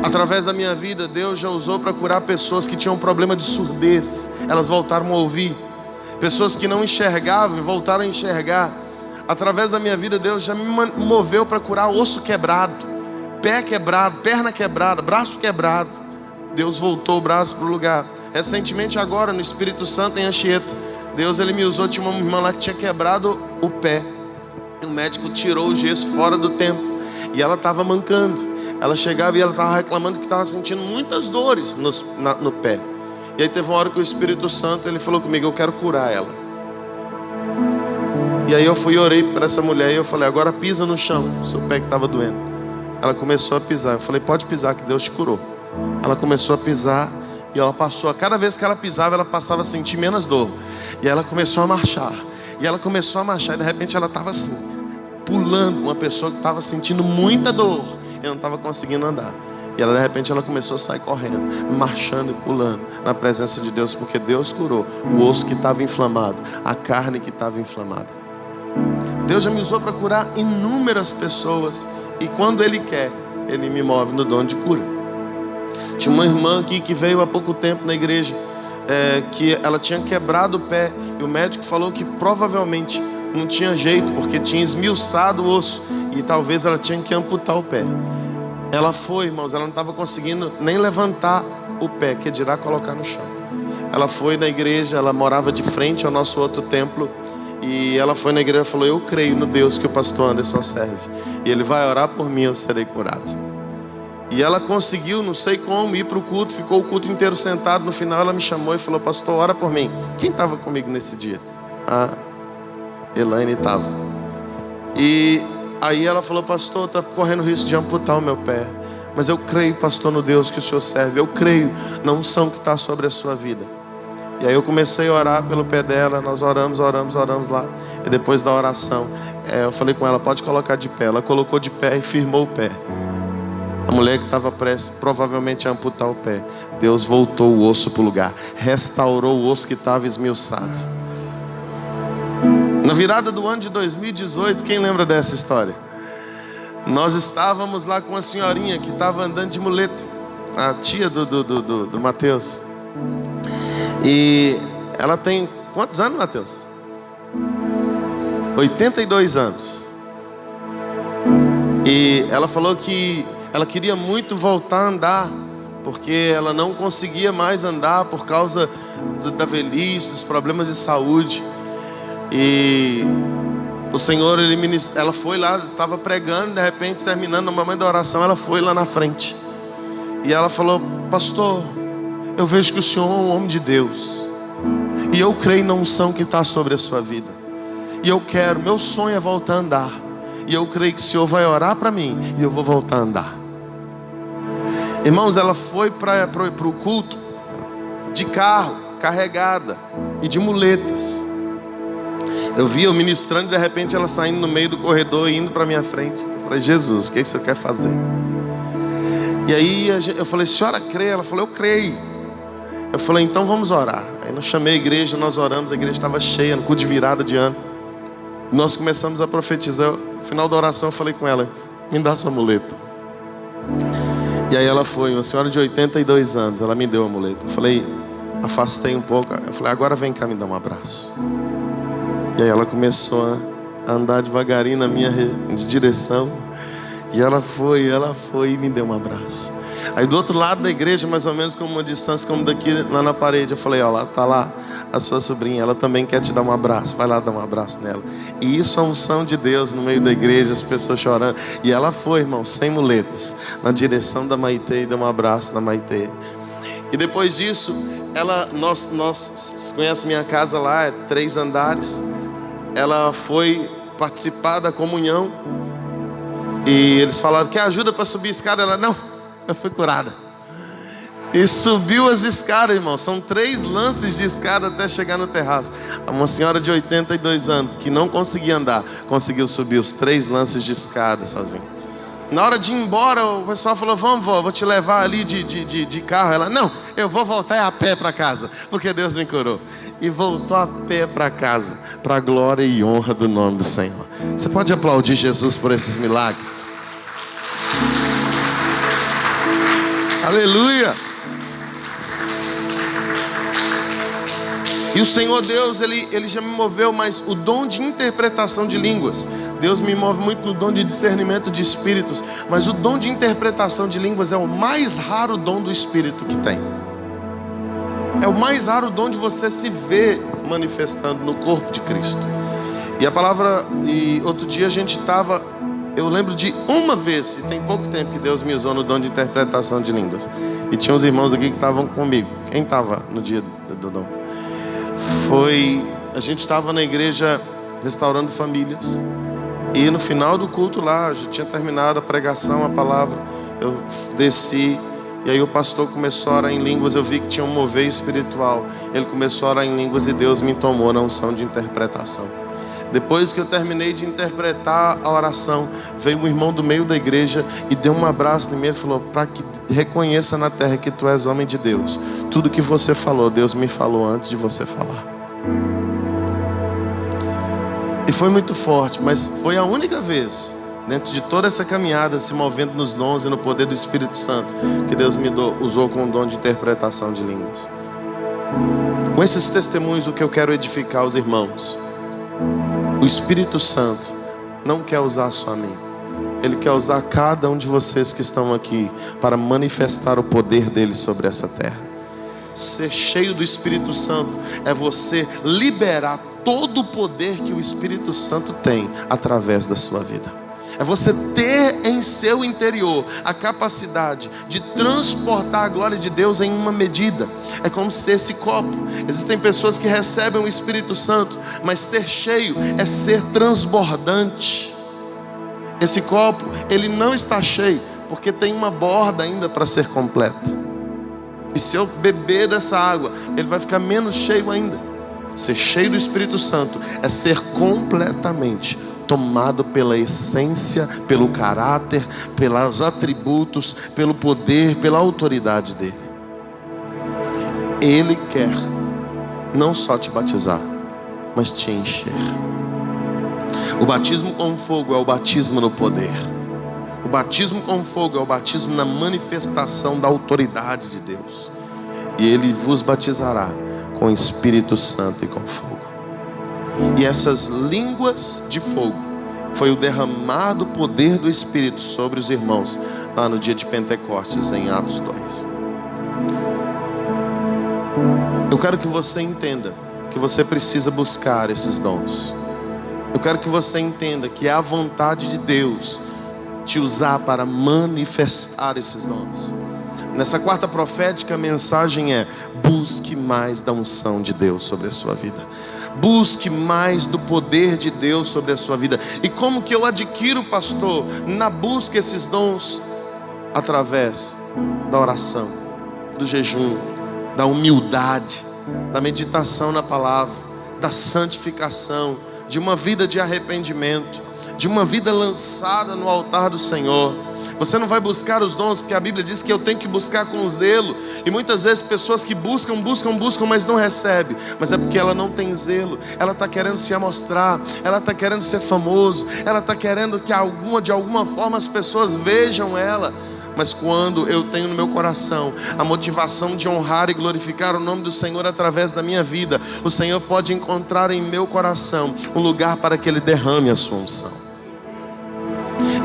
Através da minha vida, Deus já usou para curar pessoas que tinham problema de surdez, elas voltaram a ouvir. Pessoas que não enxergavam e voltaram a enxergar. Através da minha vida, Deus já me moveu para curar osso quebrado, pé quebrado, perna quebrada, braço quebrado. Deus voltou o braço para o lugar. Recentemente agora, no Espírito Santo, em Anchieta, Deus ele me usou. Tinha uma irmã lá que tinha quebrado o pé. O médico tirou o gesso fora do templo e ela estava mancando. Ela chegava e ela estava reclamando que estava sentindo muitas dores no pé. E aí teve uma hora que o Espírito Santo ele falou comigo: eu quero curar ela. E aí eu fui e orei para essa mulher e eu falei: agora pisa no chão, seu pé que estava doendo. Ela começou a pisar. Eu falei: pode pisar que Deus te curou. Ela começou a pisar e ela passou. A cada vez que ela pisava, ela passava a sentir menos dor. E ela começou a marchar. E ela começou a marchar e de repente ela estava assim, pulando. Uma pessoa que estava sentindo muita dor e não estava conseguindo andar. E ela de repente ela começou a sair correndo, marchando e pulando na presença de Deus, porque Deus curou o osso que estava inflamado, a carne que estava inflamada. Deus já me usou para curar inúmeras pessoas. E quando Ele quer, Ele me move no dom de cura. Tinha uma irmã aqui que veio há pouco tempo na igreja, que ela tinha quebrado o pé. E o médico falou que provavelmente não tinha jeito, porque tinha esmiuçado o osso e talvez ela tinha que amputar o pé. Ela foi, irmãos, ela não estava conseguindo nem levantar o pé, que dirá colocar no chão. Ela foi na igreja, ela morava de frente ao nosso outro templo. E ela foi na igreja e falou: eu creio no Deus que o pastor Anderson serve, e ele vai orar por mim, eu serei curado. E ela conseguiu, não sei como, ir para o culto. Ficou o culto inteiro sentado. No final ela me chamou e falou: pastor, ora por mim. Quem estava comigo nesse dia? A Elaine estava. E aí ela falou: pastor, está correndo risco de amputar o meu pé, mas eu creio, pastor, no Deus que o senhor serve. Eu creio na unção que está sobre a sua vida. E aí eu comecei a orar pelo pé dela. Nós oramos lá. E depois da oração, eu falei com ela: pode colocar de pé. Ela colocou de pé e firmou o pé. A mulher que estava prestes provavelmente a amputar o pé, Deus voltou o osso para o lugar, restaurou o osso que estava esmiuçado. Na virada do ano de 2018, quem lembra dessa história? Nós estávamos lá com uma senhorinha que estava andando de muleta, a tia do Mateus. E ela tem quantos anos, Mateus? 82 anos. E ela falou que ela queria muito voltar a andar, porque ela não conseguia mais andar por causa da velhice, dos problemas de saúde. E o Senhor, ela foi lá, estava pregando, de repente, terminando no momento da oração, ela foi lá na frente. E ela falou: pastor, eu vejo que o Senhor é um homem de Deus, e eu creio na unção que está sobre a sua vida. E eu quero, meu sonho é voltar a andar. E eu creio que o Senhor vai orar para mim, e eu vou voltar a andar. Irmãos, ela foi para o culto de carro, carregada, e de muletas. Eu vi eu ministrando e de repente ela saindo no meio do corredor e indo para minha frente. Eu falei: Jesus, o que você quer fazer? E aí eu falei: senhora crê? Ela falou: eu creio. Eu falei: então vamos orar. Aí eu chamei a igreja, nós oramos, a igreja estava cheia, no culto de virada de ano. Nós começamos a profetizar. No final da oração eu falei com ela: me dá sua muleta. E aí ela foi, uma senhora de 82 anos, ela me deu a muleta. Eu falei, afastei um pouco. Eu falei: agora vem cá me dar um abraço. E aí ela começou a andar devagarinho na minha direção. E ela foi e me deu um abraço. Aí do outro lado da igreja, mais ou menos como uma distância como daqui, lá na parede, eu falei, ó, lá tá lá a sua sobrinha, ela também quer te dar um abraço, vai lá dar um abraço nela. E isso é a unção de Deus no meio da igreja, as pessoas chorando. E ela foi, irmão, sem muletas, na direção da Maitê, e deu um abraço na Maitê. E depois disso, nós conhece minha casa lá, é 3 andares. Ela foi participar da comunhão. E eles falaram, quer ajuda para subir a escada? Ela, não, eu fui curada. E subiu as escadas, irmão. São 3 lances de escada até chegar no terraço. Uma senhora de 82 anos, que não conseguia andar, conseguiu subir os 3 lances de escada sozinha. Na hora de ir embora, o pessoal falou, vamos, vó, vou te levar ali de carro. Ela, não, eu vou voltar a pé para casa, porque Deus me curou. E voltou a pé para casa, para a glória e honra do nome do Senhor. Você pode aplaudir Jesus por esses milagres? Aleluia! E o Senhor Deus, Ele já me moveu, mas o dom de interpretação de línguas, Deus me move muito no dom de discernimento de espíritos, mas o dom de interpretação de línguas é o mais raro dom do Espírito que tem. É o mais raro dom de você se ver manifestando no corpo de Cristo. E a palavra, e outro dia a gente estava, eu lembro de uma vez, e tem pouco tempo que Deus me usou no dom de interpretação de línguas. E tinha uns irmãos aqui que estavam comigo. Quem estava no dia do dom? A gente estava na igreja restaurando famílias. E no final do culto lá, já tinha terminado a pregação, a palavra. Eu desci. E aí o pastor começou a orar em línguas. Eu vi que tinha um mover espiritual. Ele começou a orar em línguas e Deus me tomou na unção de interpretação. Depois que eu terminei de interpretar a oração, veio um irmão do meio da igreja e deu um abraço em mim e falou, para que reconheça na terra que tu és homem de Deus. Tudo que você falou, Deus me falou antes de você falar. E foi muito forte, mas foi a única vez, dentro de toda essa caminhada, se movendo nos dons e no poder do Espírito Santo, que Deus me usou com o dom de interpretação de línguas. Com esses testemunhos, o que eu quero edificar os irmãos: o Espírito Santo não quer usar só a mim. Ele quer usar cada um de vocês que estão aqui para manifestar o poder dele sobre essa terra. Ser cheio do Espírito Santo é você liberar todo o poder que o Espírito Santo tem através da sua vida. É você ter em seu interior a capacidade de transportar a glória de Deus em uma medida. É como ser esse copo. Existem pessoas que recebem o Espírito Santo, mas ser cheio é ser transbordante. Esse copo, ele não está cheio, porque tem uma borda ainda para ser completa. E se eu beber dessa água, ele vai ficar menos cheio ainda. Ser cheio do Espírito Santo é ser completamente tomado pela essência, pelo caráter, pelos atributos, pelo poder, pela autoridade dele. Ele quer não só te batizar, mas te encher. O batismo com fogo é o batismo no poder. O batismo com fogo é o batismo na manifestação da autoridade de Deus. E ele vos batizará com o Espírito Santo e com fogo. E essas línguas de fogo foi o derramar do poder do Espírito sobre os irmãos lá no dia de Pentecostes, em Atos 2. Eu quero que você entenda que você precisa buscar esses dons. Eu quero que você entenda que é a vontade de Deus te usar para manifestar esses dons. Nessa quarta profética, a mensagem é: busque mais da unção de Deus sobre a sua vida. Busque mais do poder de Deus sobre a sua vida. E como que eu adquiro, pastor, na busca esses dons? Através da oração, do jejum, da humildade, da meditação na palavra, da santificação, de uma vida de arrependimento, de uma vida lançada no altar do Senhor. Você não vai buscar os dons, porque a Bíblia diz que eu tenho que buscar com zelo. E muitas vezes pessoas que buscam, mas não recebem. Mas é porque ela não tem zelo. Ela está querendo se amostrar. Ela está querendo ser famoso. Ela está querendo que de alguma forma as pessoas vejam ela. Mas quando eu tenho no meu coração a motivação de honrar e glorificar o nome do Senhor através da minha vida, o Senhor pode encontrar em meu coração um lugar para que Ele derrame a sua unção.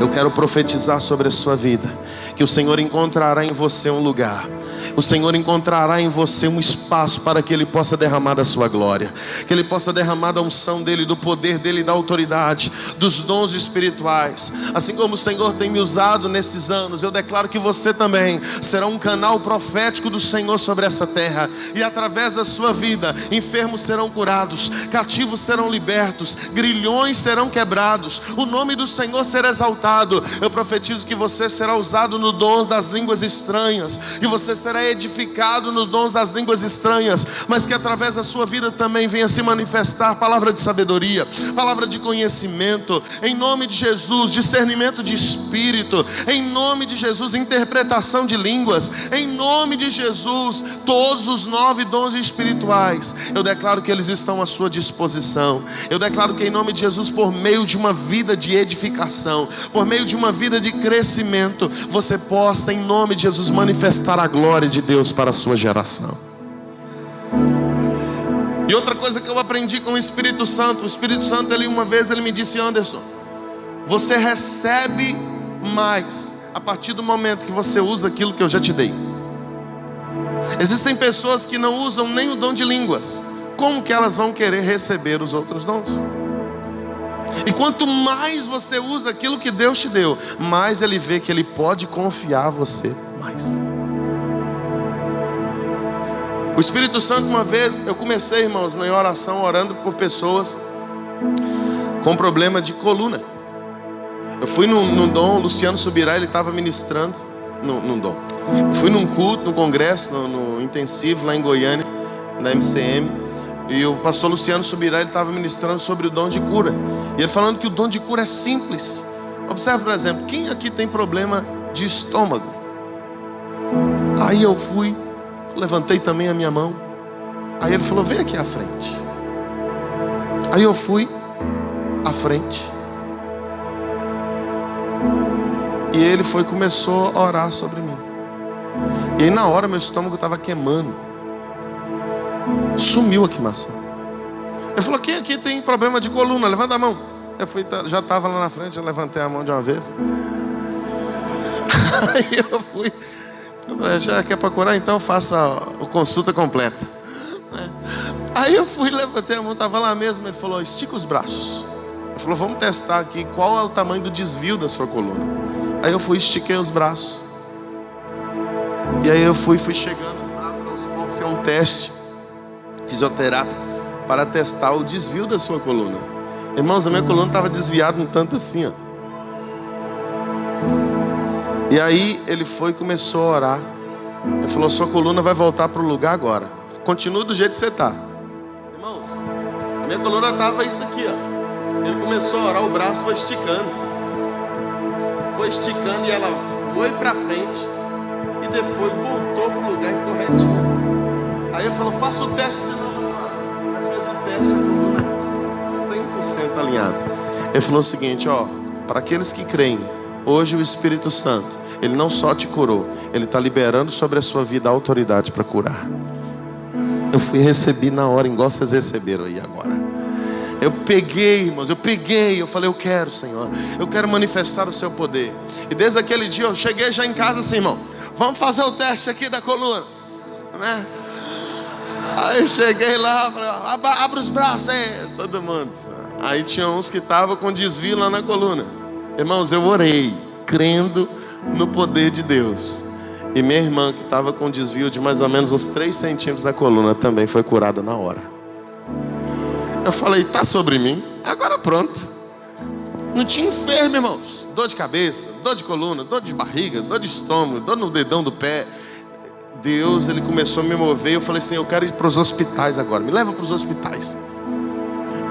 Eu quero profetizar sobre a sua vida, que o Senhor encontrará em você um lugar, o Senhor encontrará em você um espaço para que Ele possa derramar da sua glória, que Ele possa derramar da unção dEle, do poder dEle, da autoridade, dos dons espirituais. Assim como o Senhor tem me usado nesses anos, eu declaro que você também será um canal profético do Senhor sobre essa terra, e através da sua vida, enfermos serão curados, cativos serão libertos, grilhões serão quebrados, o nome do Senhor será exaltado. Eu profetizo que você será usado no dom das línguas estranhas, que você será edificado nos dons das línguas estranhas, mas que através da sua vida também venha se manifestar palavra de sabedoria, palavra de conhecimento, em nome de Jesus, discernimento de espírito, em nome de Jesus, interpretação de línguas, em nome de Jesus, todos os 9 dons espirituais, eu declaro que eles estão à sua disposição. Eu declaro que em nome de Jesus, por meio de uma vida de edificação, por meio de uma vida de crescimento, você possa em nome de Jesus manifestar a glória de Deus para a sua geração. E outra coisa que eu aprendi com o Espírito Santo, uma vez ele me disse: Anderson, você recebe mais a partir do momento que você usa aquilo que eu já te dei. Existem pessoas que não usam nem o dom de línguas, como que elas vão querer receber os outros dons? E quanto mais você usa aquilo que Deus te deu, mais Ele vê que Ele pode confiar você mais. O Espírito Santo, uma vez, eu comecei, irmãos, minha oração orando por pessoas com problema de coluna. Eu fui num dom, o Luciano Subirá, ele estava ministrando num dom. Eu fui num culto, num congresso, no intensivo lá em Goiânia, na MCM. E o pastor Luciano Subirá, ele estava ministrando sobre o dom de cura. E ele falando que o dom de cura é simples. Observe, por exemplo, quem aqui tem problema de estômago? Aí eu fui, levantei também a minha mão. Aí ele falou: vem aqui à frente. Aí eu fui à frente. E ele começou a orar sobre mim. E aí na hora meu estômago estava queimando. Sumiu a queimação. Ele falou: quem aqui tem problema de coluna? Levanta a mão. Eu fui, já estava lá na frente, eu levantei a mão de uma vez. Aí eu fui. Eu falei: já quer procurar? Então faça a consulta completa. Aí eu fui, levantei a mão, estava lá mesmo. Ele falou: estica os braços. Ele falou: vamos testar aqui qual é o tamanho do desvio da sua coluna. Aí eu fui, estiquei os braços. E aí eu fui chegando os braços aos poucos. É um teste fisioterápico para testar o desvio da sua coluna. Irmãos, a minha coluna estava desviada um tanto assim, ó. E aí ele começou a orar. Ele falou: sua coluna vai voltar para o lugar agora. Continua do jeito que você está. Irmãos, a minha coluna estava isso aqui, ó. Ele começou a orar, o braço foi esticando. Foi esticando e ela foi para frente. E depois voltou para o lugar e ficou retinha. Aí ele falou: faça o teste de novo agora. Aí fez o teste, a coluna 100% alinhada. Ele falou o seguinte: ó, para aqueles que creem, hoje o Espírito Santo, Ele não só te curou, Ele está liberando sobre a sua vida a autoridade para curar. Eu fui receber na hora, igual vocês receberam aí agora. Eu peguei, irmãos, eu falei: eu quero, Senhor, eu quero manifestar o seu poder. E desde aquele dia eu cheguei já em casa assim: irmão, vamos fazer o teste aqui da coluna, né? Aí cheguei lá, falei: abre os braços aí, todo mundo. Aí tinha uns que estavam com desvio lá na coluna. Irmãos, eu orei, crendo no poder de Deus. E minha irmã, que estava com desvio de mais ou menos uns 3 centímetros da coluna, também foi curada na hora. Eu falei: tá sobre mim, agora pronto. Não tinha enfermo, irmãos. Dor de cabeça, dor de coluna, dor de barriga, dor de estômago, dor no dedão do pé. Deus, Ele começou a me mover. Eu falei assim: eu quero ir para os hospitais agora, me leva para os hospitais.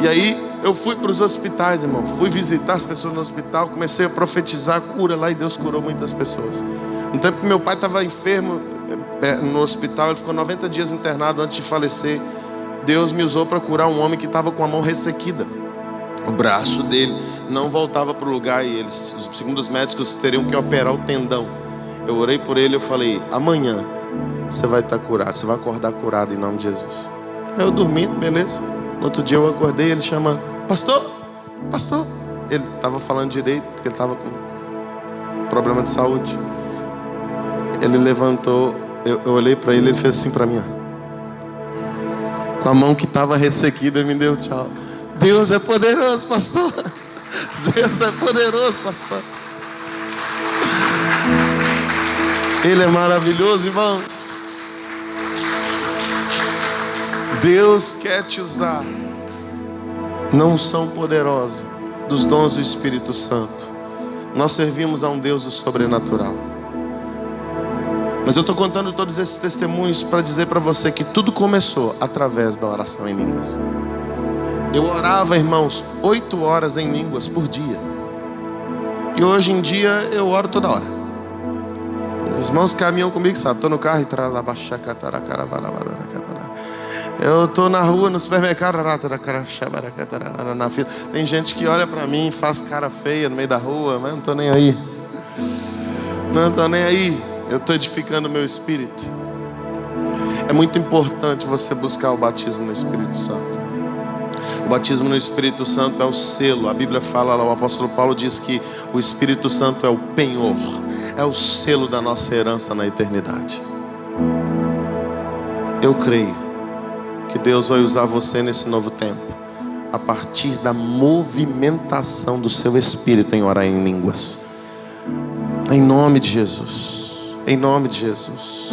E aí eu fui para os hospitais, irmão. Fui visitar as pessoas no hospital, comecei a profetizar a cura lá, e Deus curou muitas pessoas. No tempo que meu pai estava enfermo no hospital, ele ficou 90 dias internado antes de falecer. Deus me usou para curar um homem que estava com a mão ressequida. O braço dele não voltava para o lugar, e eles, segundo os médicos, teriam que operar o tendão. Eu orei por ele, eu falei: amanhã você vai estar curado, você vai acordar curado em nome de Jesus. Aí eu dormindo, beleza. No outro dia eu acordei, ele chamando: pastor, pastor. Ele estava falando direito, que ele estava com problema de saúde. Ele levantou, eu olhei para ele, ele fez assim para mim, ó. Com a mão que estava ressequida, ele me deu tchau. Deus é poderoso, pastor. Deus é poderoso, pastor. Ele é maravilhoso, irmãos. Deus quer te usar na unção poderosa dos dons do Espírito Santo. Nós servimos a um Deus do sobrenatural. Mas eu estou contando todos esses testemunhos para dizer para você que tudo começou através da oração em línguas. Eu orava, irmãos, 8 horas em línguas por dia. E hoje em dia eu oro toda hora. Os irmãos caminham comigo, sabe? Estou no carro e eu estou na rua, no supermercado, na fila. Tem gente que olha para mim, faz cara feia no meio da rua, mas não estou nem aí. Não estou nem aí. Eu estou edificando o meu espírito. É muito importante você buscar o batismo no Espírito Santo. O batismo no Espírito Santo é o selo. A Bíblia fala lá, o apóstolo Paulo diz que o Espírito Santo é o penhor, é o selo da nossa herança na eternidade. Eu creio que Deus vai usar você nesse novo tempo, a partir da movimentação do seu espírito em orar em línguas. Em nome de Jesus. Em nome de Jesus.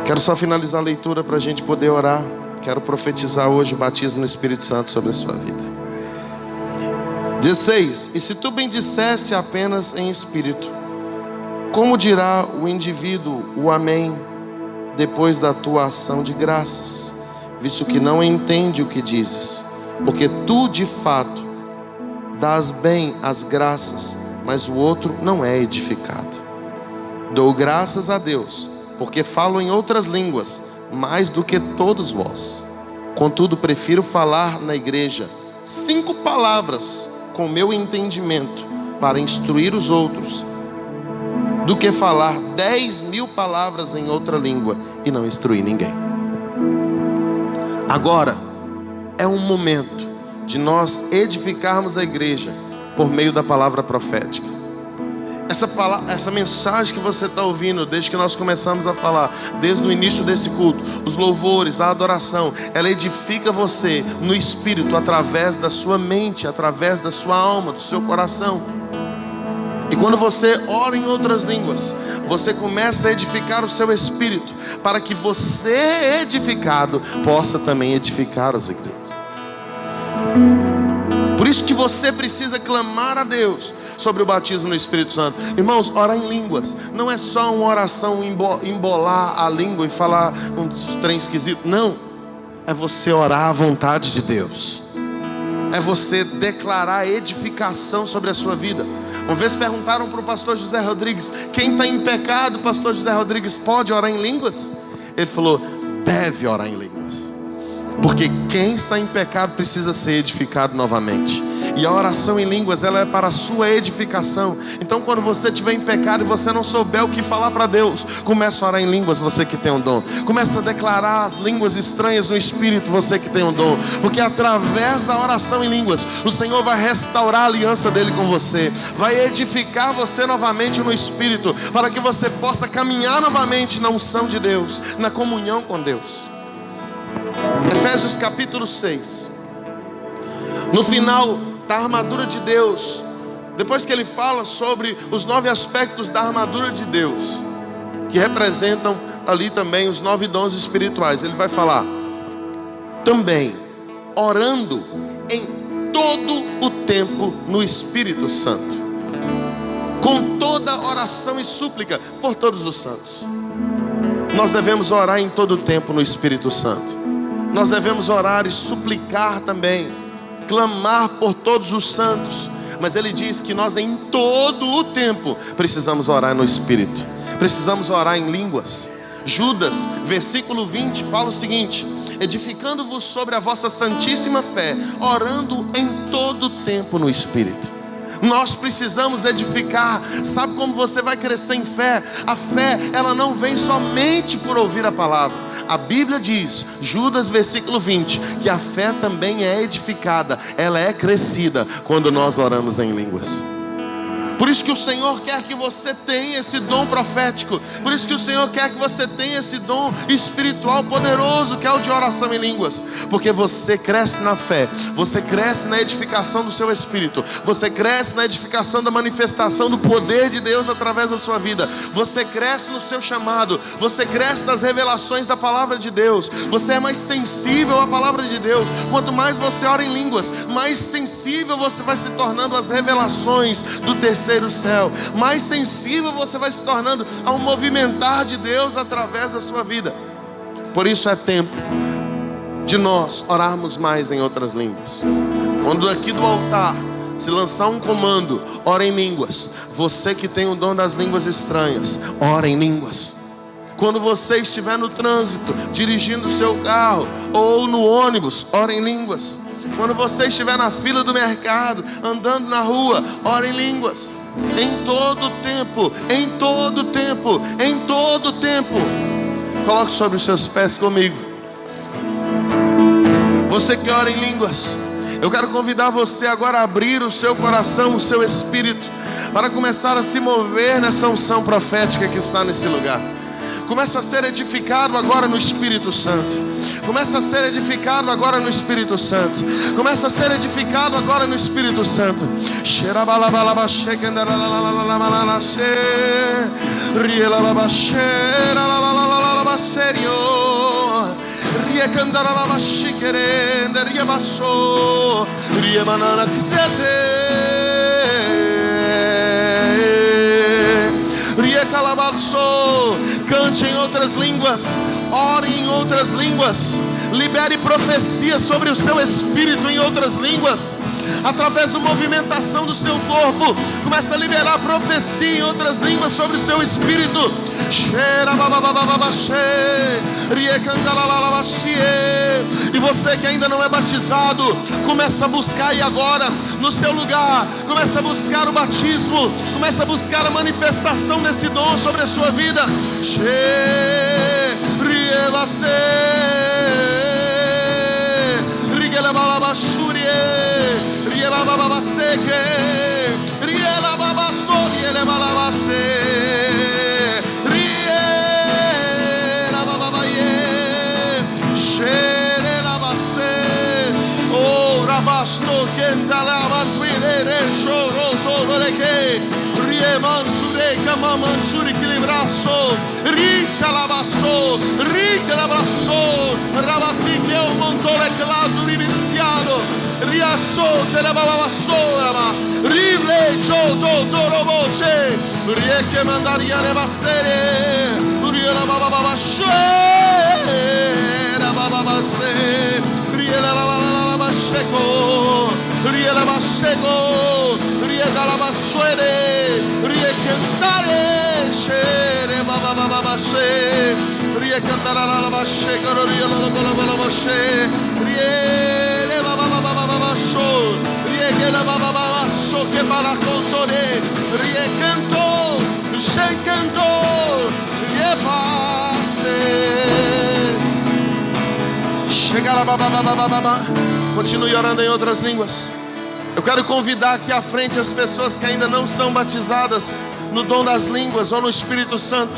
Quero só finalizar a leitura para a gente poder orar. Quero profetizar hoje o batismo no Espírito Santo sobre a sua vida. 16. E se tu bendissesse apenas em espírito, como dirá o indivíduo o amém depois da tua ação de graças, visto que não entende o que dizes? Porque tu de fato dás bem as graças, mas o outro não é edificado. Dou graças a Deus, porque falo em outras línguas mais do que todos vós. Contudo, prefiro falar na igreja 5 palavras com meu entendimento para instruir os outros, do que falar 10.000 palavras em outra língua e não instruir ninguém. Agora é um momento de nós edificarmos a igreja por meio da palavra profética. Essa mensagem que você está ouvindo desde que nós começamos a falar, desde o início desse culto, os louvores, a adoração, ela edifica você no espírito, através da sua mente, através da sua alma, do seu coração. E quando você ora em outras línguas, você começa a edificar o seu espírito, para que você, edificado, possa também edificar as igrejas. Por isso que você precisa clamar a Deus sobre o batismo no Espírito Santo. Irmãos, orar em línguas não é só uma oração embolar a língua e falar um trem esquisito. Não, é você orar à vontade de Deus. É você declarar a edificação sobre a sua vida. Uma vez perguntaram para o pastor José Rodrigues: quem está em pecado, pastor José Rodrigues, pode orar em línguas? Ele falou: deve orar em línguas. Porque quem está em pecado precisa ser edificado novamente. E a oração em línguas, ela é para a sua edificação. Então quando você estiver em pecado e você não souber o que falar para Deus, comece a orar em línguas, você que tem um dom. Comece a declarar as línguas estranhas no Espírito, você que tem um dom. Porque através da oração em línguas, o Senhor vai restaurar a aliança dele com você, vai edificar você novamente no Espírito, para que você possa caminhar novamente na unção de Deus, na comunhão com Deus. Efésios capítulo 6. No final da armadura de Deus, depois que ele fala sobre os 9 aspectos da armadura de Deus, que representam ali também os 9 dons espirituais, ele vai falar também orando em todo o tempo no Espírito Santo, com toda oração e súplica por todos os santos. Nós devemos orar em todo o tempo no Espírito Santo. Nós devemos orar e suplicar também, clamar por todos os santos. Mas ele diz que nós em todo o tempo precisamos orar no Espírito, precisamos orar em línguas. Judas, versículo 20, fala o seguinte: edificando-vos sobre a vossa santíssima fé, orando em todo o tempo no Espírito. Nós precisamos edificar. Sabe como você vai crescer em fé? A fé, ela não vem somente por ouvir a palavra. A Bíblia diz, Judas versículo 20, que a fé também é edificada, ela é crescida quando nós oramos em línguas. Por isso que o Senhor quer que você tenha esse dom profético. Por isso que o Senhor quer que você tenha esse dom espiritual poderoso, que é o de oração em línguas. Porque você cresce na fé, você cresce na edificação do seu espírito, você cresce na edificação da manifestação do poder de Deus através da sua vida. Você cresce no seu chamado, você cresce nas revelações da palavra de Deus. Você é mais sensível à palavra de Deus. Quanto mais você ora em línguas, mais sensível você vai se tornando às revelações do terceiro céu. Mais sensível você vai se tornando ao movimentar de Deus através da sua vida. Por isso é tempo de nós orarmos mais em outras línguas. Quando aqui do altar se lançar um comando, ora em línguas. Você que tem o dom das línguas estranhas, ora em línguas. Quando você estiver no trânsito, dirigindo o seu carro ou no ônibus, ora em línguas. Quando você estiver na fila do mercado, andando na rua, ora em línguas. Em todo tempo, em todo tempo, em todo tempo. Coloque sobre os seus pés comigo. Você que ora em línguas, eu quero convidar você agora a abrir o seu coração, o seu espírito, para começar a se mover nessa unção profética que está nesse lugar. Começa a ser edificado agora no Espírito Santo. Começa a ser edificado agora no Espírito Santo. Começa a ser edificado agora no Espírito Santo. Cante em outras línguas, ore em outras línguas, libere profecia sobre o seu espírito em outras línguas. Através da movimentação do seu corpo, começa a liberar profecia em outras línguas sobre o seu espírito. E você que ainda não é batizado, começa a buscar aí agora no seu lugar. Começa a buscar o batismo, começa a buscar a manifestação desse dom sobre a sua vida. Mansuri que libraço, rica labaço, rica labraço, rabati que o montore clado riviziano, riasso te la babassora, rivleggio totoro voce, rieke mandaria le bassere, riela bababasce, la bababasse, riela la basceco, riela basceco, riela la bassuere, riecantare, scere babababasse, riecantare la basceco, riela la basce, riele babababasso, riela bababasso che paraconzone, riecanto, scencanto, riepasse. Chega lá, babababababa. Continue orando em outras línguas. Eu quero convidar aqui à frente as pessoas que ainda não são batizadas no dom das línguas ou no Espírito Santo.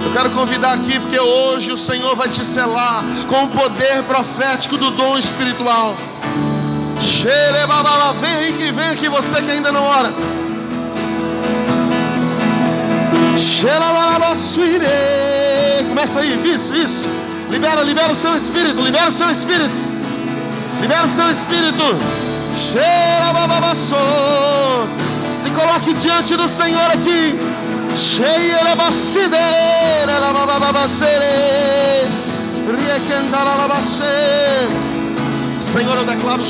Eu quero convidar aqui porque hoje o Senhor vai te selar com o poder profético do dom espiritual. Vem aqui você que ainda não ora. Começa aí, isso. Libera o seu espírito, libera o seu espírito. Libera o seu espírito. Se coloque diante do Senhor aqui. Senhor, eu declaro